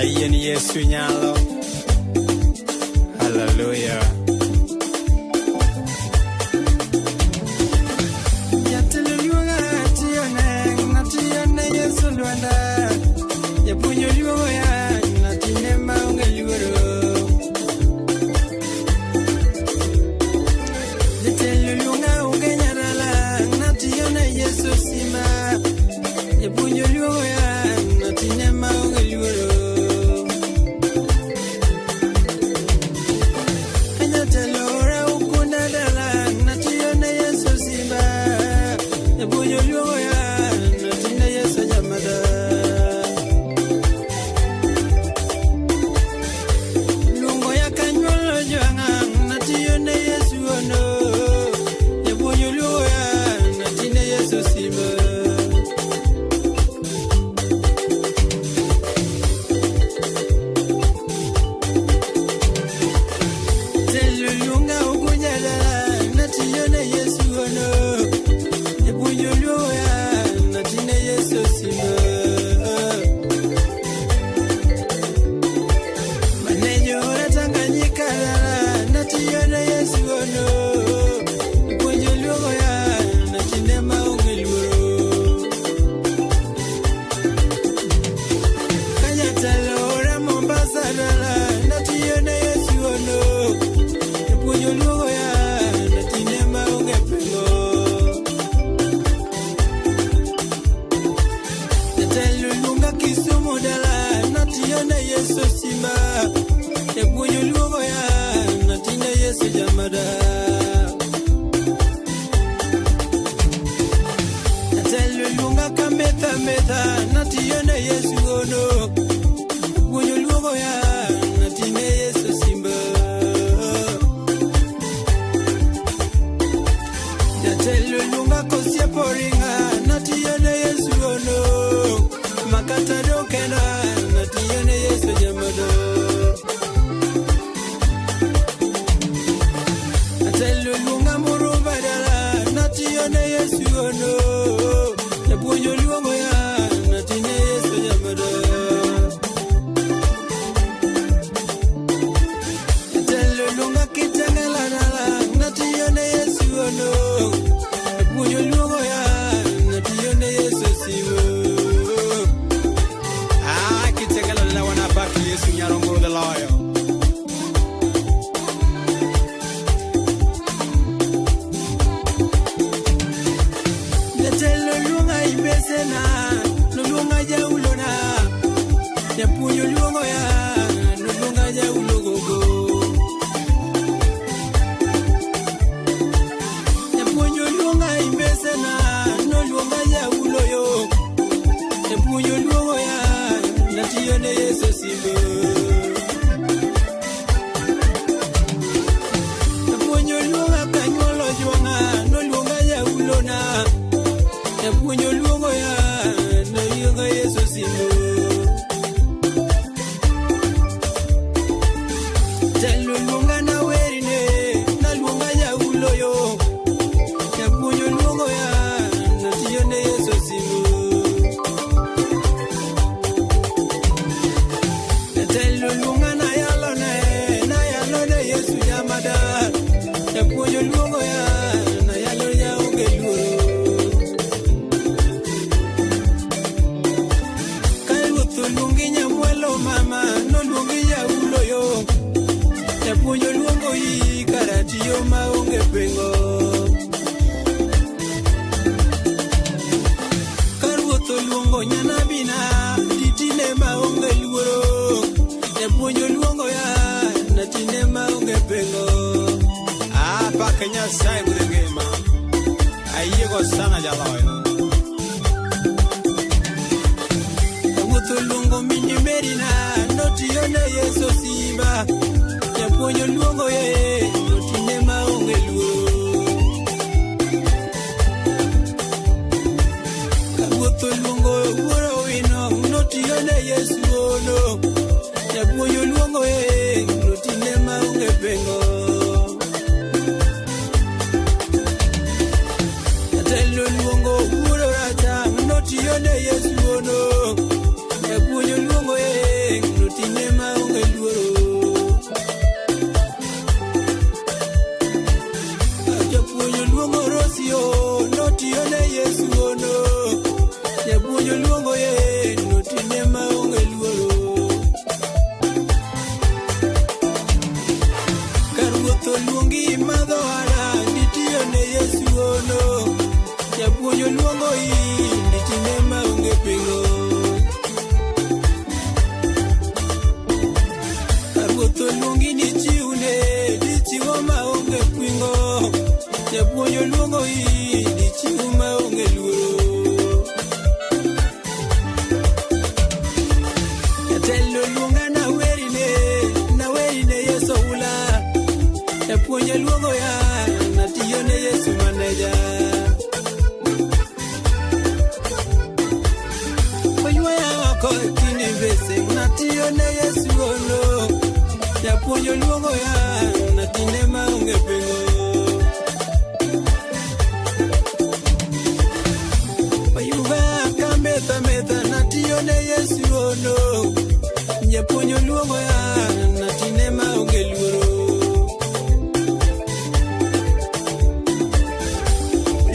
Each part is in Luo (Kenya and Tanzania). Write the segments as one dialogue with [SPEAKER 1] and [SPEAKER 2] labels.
[SPEAKER 1] Ayen Yesu nyalo. Hallelujah. Yateluga tione Yesu luanda. Yapunyo luo ya natine maunge luoro. Yateluga ungenyarala natione Yesu sima. Yapunyo luo ya natine maunge luoro. Japuonj oluongo di chiwo maonge luoro. Jatelo luonga nawerine Yesu ula. Japuonj oluongo ya natiyone Yesu maneja. Oyuaya oko kini vese natiyone Yesu ono. Japuonj oluongo ya natine maonge pengo. Meta natiyone Yesu ono. Japuonj oluongo ya natine maonge luoro.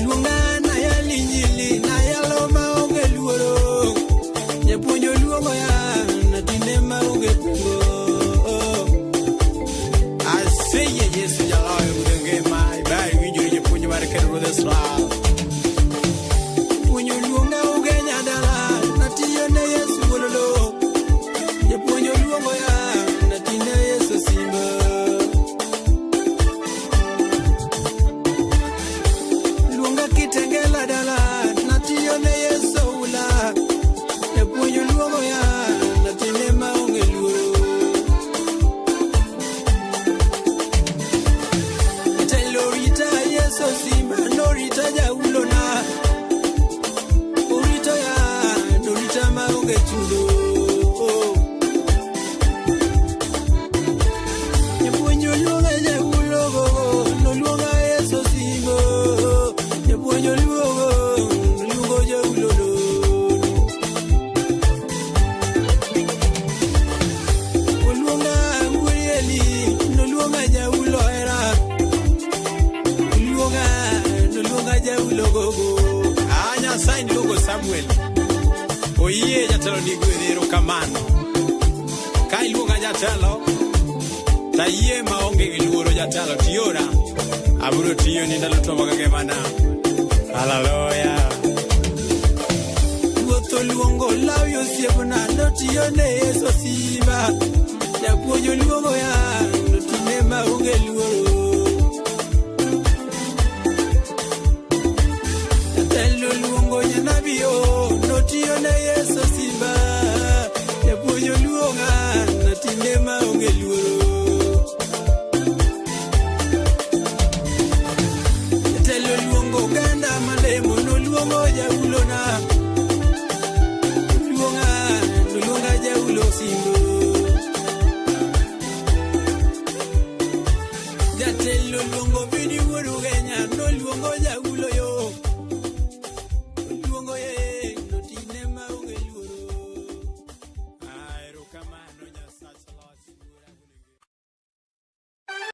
[SPEAKER 1] Luonga nayal injili nayalo maonge luoro. Japuonj oluongo ya natine maonge pengo. Aseye Yesu jaloyo budenge mai bai winjore japuonj mar kendo Ruoth Israel. Samuel oye jatelo ni gwero kamano ka iluonga jatelo ta yie maonge gi luoro jatelo tiora aburo tiyo ni ndalo to magage mana. Haleluya. Wuotho luongo lawo osiepna notiyo ne Yesu simba. Japuonj oluongo ya notine maonge luoro. Jatelo luongo nyanabio notiyone Yesu simba. Japuonj oluonga natine maonge luoro. Jatelo luongo ganda malemo noluongo jaulona. Noluonga jaulo simbo. Jatelo luongo bidi wuoru Kenya noluongo jaulo yo.